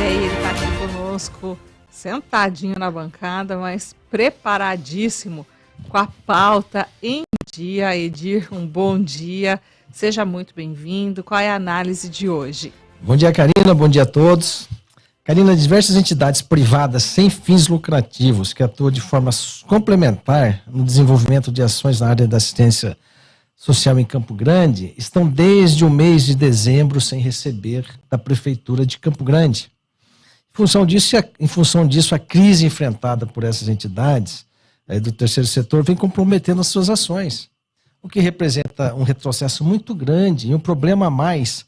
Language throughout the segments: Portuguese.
aí, ele está aqui conosco, sentadinho na bancada, mas preparadíssimo, com a pauta em dia. Edir, um bom dia, seja muito bem-vindo. Qual é a análise de hoje? Bom dia, Karina, bom dia a todos. Karina, diversas entidades privadas sem fins lucrativos que atuam de forma complementar no desenvolvimento de ações na área da assistência social em Campo Grande estão desde o mês de dezembro sem receber da Prefeitura de Campo Grande. Em função disso, a crise enfrentada por essas entidades do terceiro setor vem comprometendo as suas ações, o que representa um retrocesso muito grande e um problema a mais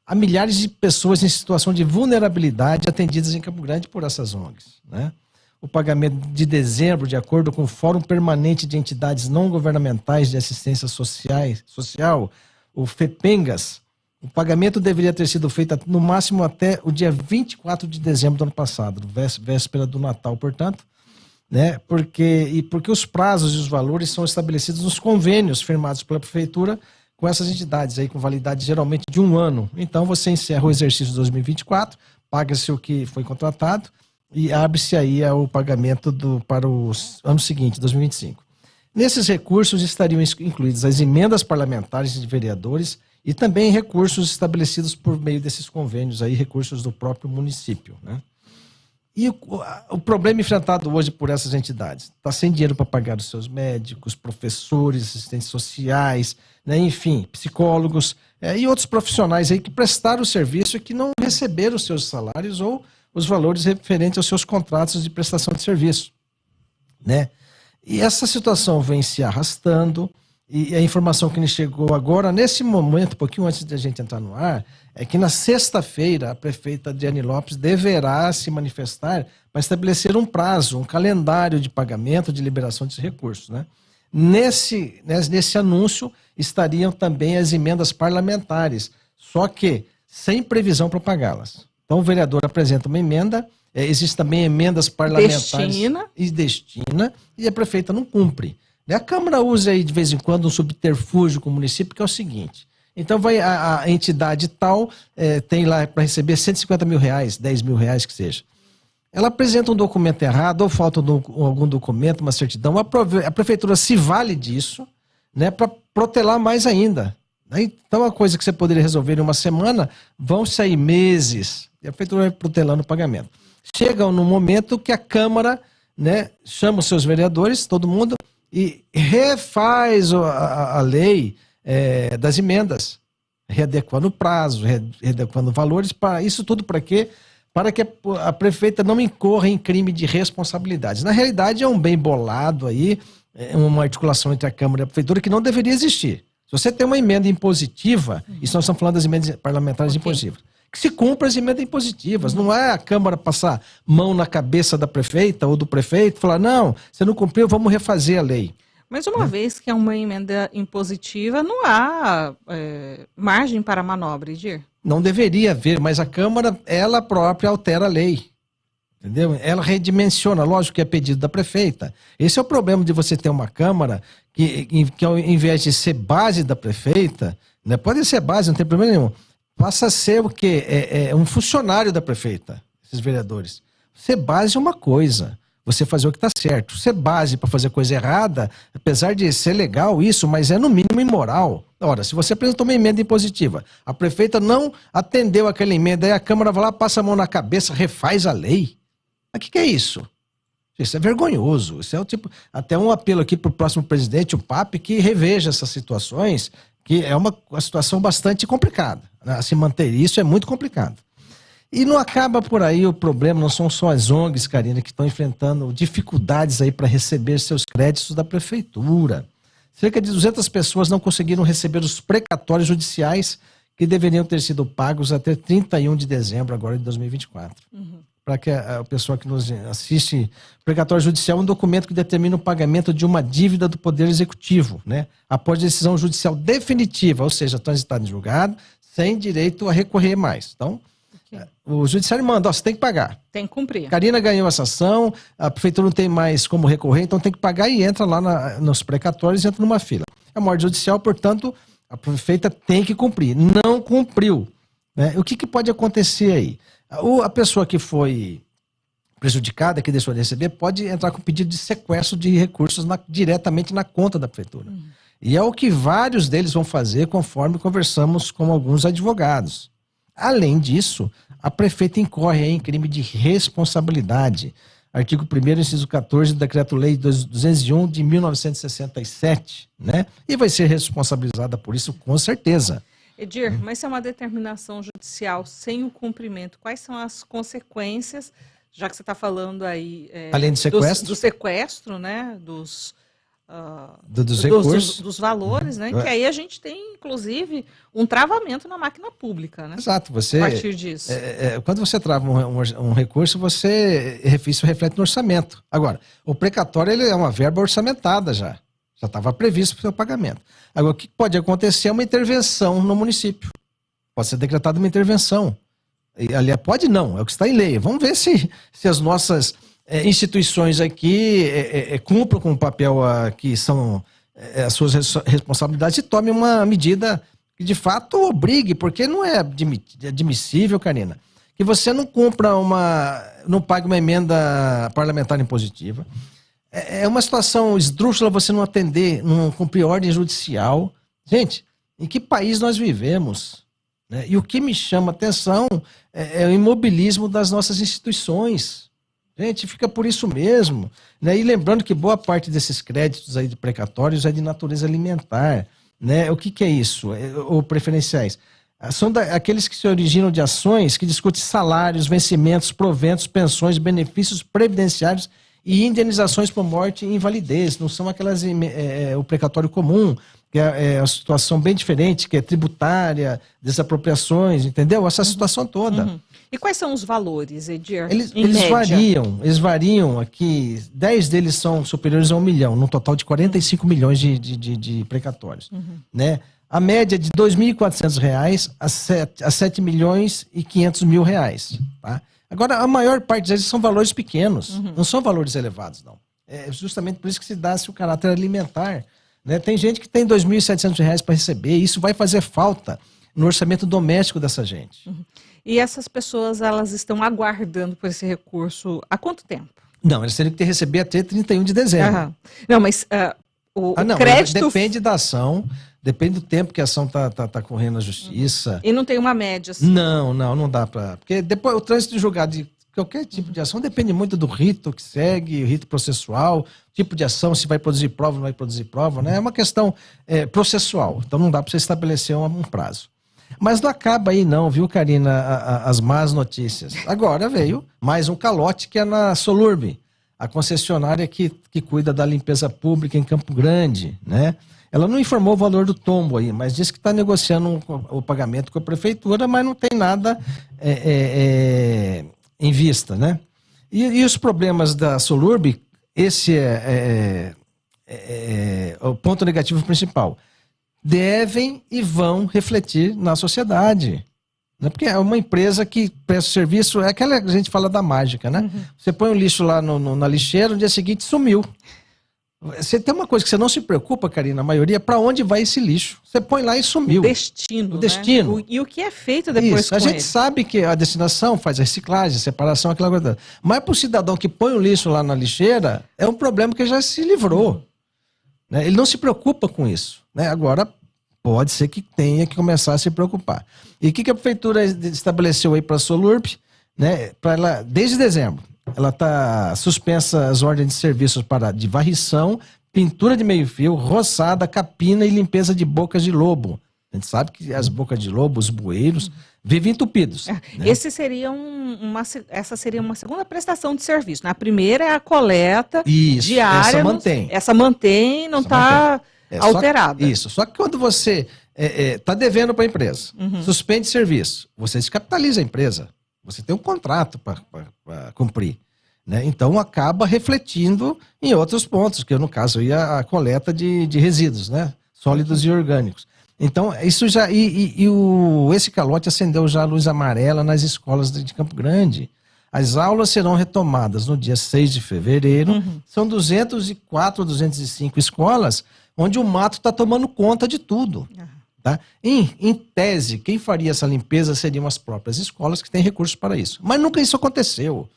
a milhares de pessoas em situação de vulnerabilidade atendidas em Campo Grande por essas ONGs, né? O pagamento de dezembro, de acordo com o Fórum Permanente de Entidades Não Governamentais de Assistência Social, o FEPENGAS, o pagamento deveria ter sido feito no máximo até o dia 24 de dezembro do ano passado, véspera do Natal, portanto, né? Porque os prazos e os valores são estabelecidos nos convênios firmados pela Prefeitura com essas entidades, aí, com validade geralmente de 1 ano. Então, você encerra o exercício de 2024, paga-se o que foi contratado e abre-se aí o pagamento para o ano seguinte, 2025. Nesses recursos estariam incluídas as emendas parlamentares de vereadores e também recursos estabelecidos por meio desses convênios, aí, recursos do próprio município, né? E o problema enfrentado hoje por essas entidades, está sem dinheiro para pagar os seus médicos, professores, assistentes sociais, né, enfim, psicólogos e outros profissionais aí que prestaram o serviço e que não receberam os seus salários ou os valores referentes aos seus contratos de prestação de serviço, né? E essa situação vem se arrastando. E a informação que nos chegou agora, nesse momento, um pouquinho antes de a gente entrar no ar, é que na sexta-feira a prefeita Diane Lopes deverá se manifestar para estabelecer um prazo, um calendário de pagamento, de liberação desses recursos, né? Nesse anúncio estariam também as emendas parlamentares, só que sem previsão para pagá-las. Então o vereador apresenta uma emenda, existem também emendas parlamentares destina, e a prefeita não cumpre. A Câmara usa aí de vez em quando um subterfúgio com o município, que é o seguinte: então vai a entidade tal, tem lá para receber 150 mil reais, 10 mil reais que seja. Ela apresenta um documento errado ou falta algum documento, uma certidão, a prefeitura se vale disso, né, para protelar mais ainda. Então a coisa que você poderia resolver em uma semana, vão sair meses, e a prefeitura vai protelando o pagamento. Chega no momento que a Câmara, né, chama os seus vereadores, todo mundo, e refaz a lei das emendas, readequando o prazo, readequando valores, para isso tudo para quê? Para que a prefeita não incorra em crime de responsabilidade. Na realidade é um bem bolado aí, uma articulação entre a Câmara e a Prefeitura que não deveria existir. Se você tem uma emenda impositiva, isso nós estamos falando das emendas parlamentares impositivas, que se cumpra as emendas impositivas. Não é a Câmara passar mão na cabeça da prefeita ou do prefeito e falar, não, você não cumpriu, vamos refazer a lei. Mas uma vez que é uma emenda impositiva, não há margem para manobra, Edir? Não deveria haver, mas a Câmara, ela própria altera a lei. Entendeu? Ela redimensiona, lógico que é pedido da prefeita. Esse é o problema de você ter uma Câmara que ao invés de ser base da prefeita, né, pode ser base, não tem problema nenhum, passa a ser o quê? Um funcionário da prefeita, esses vereadores. Ser base é uma coisa, você fazer o que está certo. Ser base para fazer coisa errada, apesar de ser legal isso, mas é no mínimo imoral. Ora, se você apresentou uma emenda impositiva, a prefeita não atendeu aquela emenda, aí a Câmara vai lá, passa a mão na cabeça, refaz a lei. Mas o que é isso? Isso é vergonhoso. Isso é o tipo, até um apelo aqui para o próximo presidente, o Pape, que reveja essas situações, que é uma situação bastante complicada, né? Se manter isso é muito complicado. E não acaba por aí o problema, não são só as ONGs, Karina, que estão enfrentando dificuldades aí para receber seus créditos da prefeitura. Cerca de 200 pessoas não conseguiram receber os precatórios judiciais que deveriam ter sido pagos até 31 de dezembro agora de 2024. Para que a pessoa que nos assiste, precatório judicial é um documento que determina o pagamento de uma dívida do Poder Executivo, né, após decisão judicial definitiva, ou seja, transitada em julgado, sem direito a recorrer mais. Então, o judiciário manda, você tem que pagar. Tem que cumprir. Karina ganhou essa ação, a prefeitura não tem mais como recorrer, então tem que pagar e entra lá nos precatórios e entra numa fila. É uma ordem judicial, portanto, a prefeita tem que cumprir. Não cumpriu. né? O que pode acontecer aí? A pessoa que foi prejudicada, que deixou de receber, pode entrar com pedido de sequestro de recursos diretamente na conta da prefeitura. E é o que vários deles vão fazer, conforme conversamos com alguns advogados. Além disso, a prefeita incorre aí em crime de responsabilidade. Artigo 1º, inciso 14 do Decreto-Lei 201 de 1967, né? E vai ser responsabilizada por isso, com certeza. Edir, mas se é uma determinação judicial sem o cumprimento, quais são as consequências, já que você está falando aí... Além do sequestro? Do sequestro, né? Dos recursos. Dos valores, né? Que aí a gente tem, inclusive, um travamento na máquina pública, né? Exato. A partir disso. Quando você trava um recurso, isso reflete no orçamento. Agora, o precatório ele é uma verba orçamentada já. Já estava previsto para o seu pagamento. Agora, o que pode acontecer é uma intervenção no município. Pode ser decretada uma intervenção. Aliás, pode não, é o que está em lei. Vamos ver se as nossas instituições aqui cumpram com o papel que são as suas responsabilidades e tomem uma medida que de fato obrigue, porque não é admissível, Karina, que você não não pague uma emenda parlamentar impositiva. É uma situação esdrúxula você não atender, não cumprir ordem judicial. Gente, em que país nós vivemos? Né? E o que me chama a atenção é o imobilismo das nossas instituições. Gente, fica por isso mesmo. Né? E lembrando que boa parte desses créditos aí de precatórios é de natureza alimentar. Né? O que é isso? Ou preferenciais? São aqueles que se originam de ações que discutem salários, vencimentos, proventos, pensões, benefícios previdenciários e indenizações por morte e invalidez. Não são aquelas o precatório comum, que é uma situação bem diferente, que é tributária, desapropriações, entendeu? Essa situação toda. E quais são os valores, Edir? Eles variam aqui, 10 deles são superiores a 1 milhão, num total de 45 milhões de precatórios. Né? A média é de R$ 2.400 a 7 milhões e 500 mil reais. Tá? Agora, a maior parte deles são valores pequenos, não são valores elevados, não. É justamente por isso que se dá-se o caráter alimentar. Né? Tem gente que tem R$ 2.700 para receber, e isso vai fazer falta no orçamento doméstico dessa gente. E essas pessoas, elas estão aguardando por esse recurso há quanto tempo? Não, eles teriam que receber até 31 de dezembro. Não, mas o crédito... Depende da ação, depende do tempo que a ação tá correndo na justiça. E não tem uma média, assim? Não dá para... Porque depois o trânsito de julgado de qualquer tipo de ação depende muito do rito que segue, o rito processual, tipo de ação, se vai produzir prova ou não vai produzir prova, né? É uma questão processual, então não dá para você estabelecer um prazo. Mas não acaba aí não, viu, Karina, as más notícias. Agora veio mais um calote, que é na Solurb, a concessionária que cuida da limpeza pública em Campo Grande, né? Ela não informou o valor do tombo aí, mas disse que está negociando o pagamento com a prefeitura, mas não tem nada em vista, né? E os problemas da Solurb, esse é o ponto negativo principal. Devem e vão refletir na sociedade. Né? Porque é uma empresa que presta serviço, é aquela que a gente fala da mágica, né? Você põe o lixo lá na lixeira, no dia seguinte sumiu. Você tem uma coisa que você não se preocupa, Karina, a maioria, para onde vai esse lixo? Você põe lá e sumiu. O destino. Destino. Né? E o que é feito depois isso. A gente sabe que a destinação faz a reciclagem, a separação, aquela coisa. Mas para o cidadão que põe o lixo lá na lixeira, é um problema que já se livrou. Né? Ele não se preocupa com isso. Né? Agora, pode ser que tenha que começar a se preocupar. E o que a prefeitura estabeleceu aí para a Solurb? Né? Ela, desde dezembro, ela está suspensa as ordens de serviços de varrição, pintura de meio-fio, roçada, capina e limpeza de bocas de lobo. A gente sabe que as bocas de lobo, os bueiros, vivem entupidos. Né? Essa seria uma segunda prestação de serviço. Na primeira é a coleta diária. Essa mantém, não está alterada. Só que quando você está devendo para a empresa, suspende serviço, você descapitaliza a empresa. Você tem um contrato para cumprir. Né? Então acaba refletindo em outros pontos, que no caso aí a coleta de resíduos, né? Sólidos e orgânicos. Então, isso já. Esse calote acendeu já a luz amarela nas escolas de Campo Grande. As aulas serão retomadas no dia 6 de fevereiro. São 204, 205 escolas, onde o mato está tomando conta de tudo. Tá? Em tese, quem faria essa limpeza seriam as próprias escolas que têm recursos para isso. Mas nunca isso aconteceu.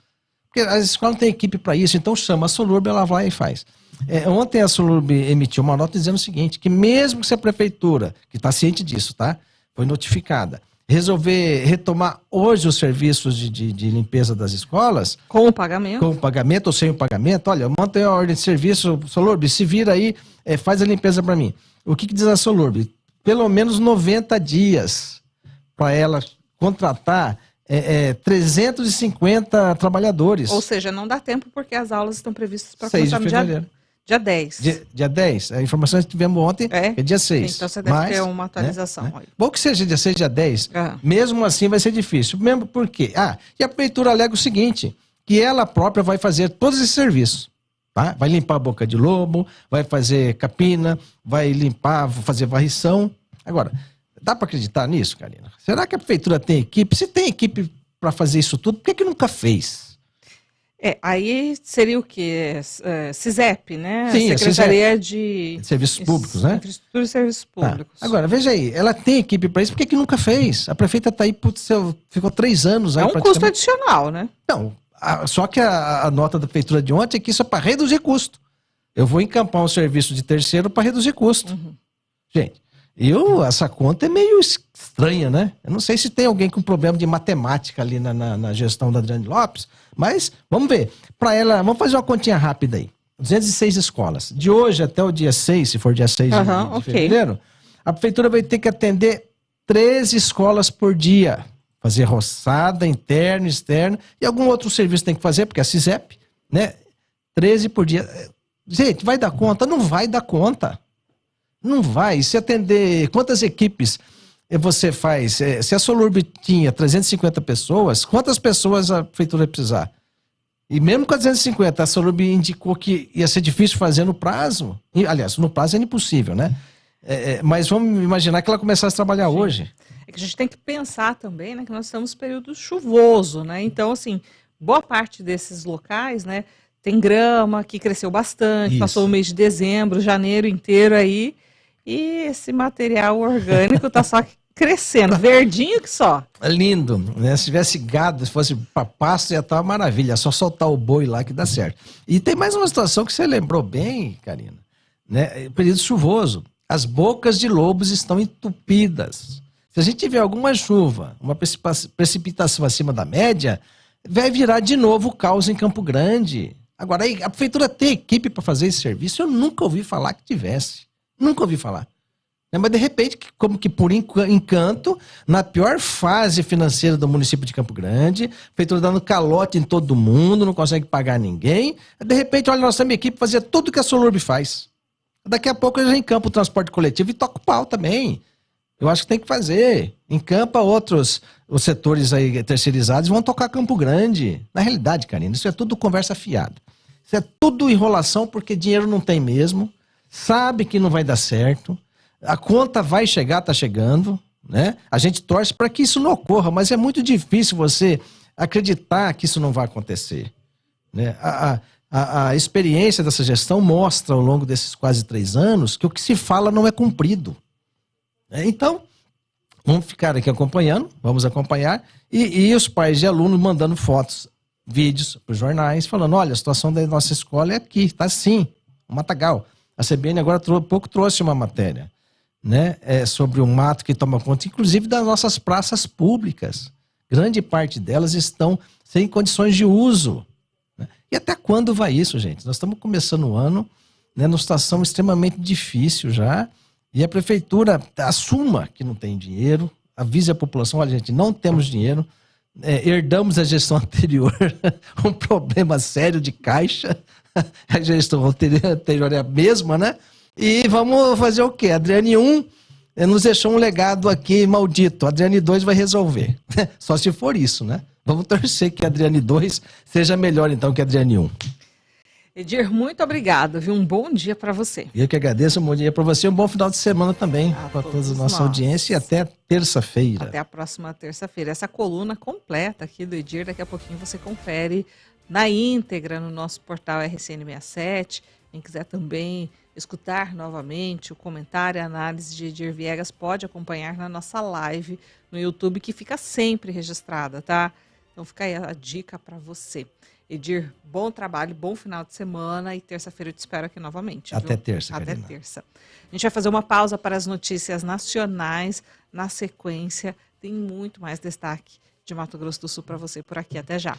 Porque as escolas não têm equipe para isso, então chama a Solurb, ela vai e faz. Ontem a Solurb emitiu uma nota dizendo o seguinte, que mesmo que se a prefeitura, que está ciente disso, tá? Foi notificada, resolver retomar hoje os serviços de limpeza das escolas... Com o pagamento. Com o pagamento ou sem o pagamento, olha, mantém a ordem de serviço, Solurb, se vira aí, faz a limpeza para mim. O que diz a Solurb? Pelo menos 90 dias para ela contratar 350 trabalhadores. Ou seja, não dá tempo porque as aulas estão previstas para 6 começar de no fevereiro. dia 10. Dia 10. A informação que tivemos ontem é dia 6. Então você deve ter uma atualização. Né? Bom que seja dia 6, dia 10. Mesmo assim vai ser difícil. Mesmo porque... e a prefeitura alega o seguinte, que ela própria vai fazer todos esses serviços. Tá? Vai limpar a boca de lobo, vai fazer capina, vai limpar, fazer varrição. Agora, dá para acreditar nisso, Karina? Será que a prefeitura tem equipe? Se tem equipe para fazer isso tudo, por que nunca fez? Aí seria o quê? CISEP, né? Sim, Secretaria de Serviços Públicos, né? Infraestrutura e Serviços Públicos. Agora, veja aí, ela tem equipe para isso, por que nunca fez? A prefeita está aí, ficou 3 anos aí. É um custo adicional, né? Não, só que a nota da prefeitura de ontem é que isso é para reduzir custo. Eu vou encampar um serviço de terceiro para reduzir custo. Gente, essa conta é meio estranha, né? Eu não sei se tem alguém com problema de matemática ali na gestão da Adriane Lopes, mas vamos ver. Para ela, vamos fazer uma continha rápida aí. 206 escolas. De hoje até o dia 6, se for dia 6 de fevereiro, a prefeitura vai ter que atender 13 escolas por dia. Fazer roçada, interno, externo, e algum outro serviço tem que fazer, porque é a CISEP, né? 13 por dia. Gente, vai dar conta? Não vai dar conta. Não vai. Se atender... Quantas equipes você faz? Se a Solurb tinha 350 pessoas, quantas pessoas a prefeitura ia precisar? E mesmo com 350, a Solurb indicou que ia ser difícil fazer no prazo. Aliás, no prazo é impossível, né? Mas vamos imaginar que ela começasse a trabalhar hoje. É que a gente tem que pensar também, né, que nós estamos no período chuvoso, né? Então, assim, boa parte desses locais, né, tem grama que cresceu bastante, passou o mês de dezembro, janeiro inteiro aí, e esse material orgânico está só crescendo, verdinho que só. É lindo, né? Se tivesse gado, se fosse para pasto, ia estar uma maravilha, é só soltar o boi lá que dá certo. E tem mais uma situação que você lembrou bem, Karina, né? Período chuvoso, as bocas de lobos estão entupidas. Se a gente tiver alguma chuva, uma precipitação acima da média, vai virar de novo caos em Campo Grande. Agora, aí, a prefeitura tem equipe para fazer esse serviço? Eu nunca ouvi falar que tivesse. Nunca ouvi falar. Mas, de repente, como que por encanto, na pior fase financeira do município de Campo Grande, a prefeitura dando calote em todo mundo, não consegue pagar ninguém. De repente, olha, nossa equipe fazia tudo que a Solurb faz. Daqui a pouco eu já encampo o transporte coletivo e toco o pau também. Eu acho que tem que fazer. Encampa os setores aí terceirizados, vão tocar Campo Grande. Na realidade, Karina, isso é tudo conversa fiada. Isso é tudo enrolação porque dinheiro não tem mesmo. Sabe que não vai dar certo. A conta vai chegar, tá chegando, né? A gente torce para que isso não ocorra, mas é muito difícil você acreditar que isso não vai acontecer, né? A experiência dessa gestão mostra ao longo desses quase 3 anos que o que se fala não é cumprido. Então, vamos ficar aqui acompanhando, vamos acompanhar, e os pais de alunos mandando fotos, vídeos para os jornais, falando, olha, a situação da nossa escola é aqui, tá assim, o matagal. A CBN agora há pouco trouxe uma matéria, né, sobre o mato que toma conta, inclusive das nossas praças públicas. Grande parte delas estão sem condições de uso. Né? E até quando vai isso, gente? Nós estamos começando o ano, né, numa situação extremamente difícil já, e a prefeitura assuma que não tem dinheiro, avise a população, olha, gente, não temos dinheiro, herdamos a gestão anterior, um problema sério de caixa, a gestão anterior é a mesma, né? E vamos fazer o quê? A Adriane 1 nos deixou um legado aqui maldito, a Adriane 2 vai resolver, só se for isso, né? Vamos torcer que a Adriane 2 seja melhor então que a Adriane 1. Edir, muito obrigado, viu? Um bom dia para você. Eu que agradeço, um bom dia para você, um bom final de semana também para toda a nossa audiência e até terça-feira. Até a próxima terça-feira. Essa coluna completa aqui do Edir, daqui a pouquinho você confere na íntegra no nosso portal RCN67. Quem quiser também escutar novamente o comentário e a análise de Edir Viegas, pode acompanhar na nossa live no YouTube, que fica sempre registrada, tá? Então fica aí a dica para você. Edir, bom trabalho, bom final de semana e terça-feira eu te espero aqui novamente. Até viu? terça, Até Karina. terça. A gente vai fazer uma pausa para as notícias nacionais. Na sequência, tem muito mais destaque de Mato Grosso do Sul para você por aqui. Até já.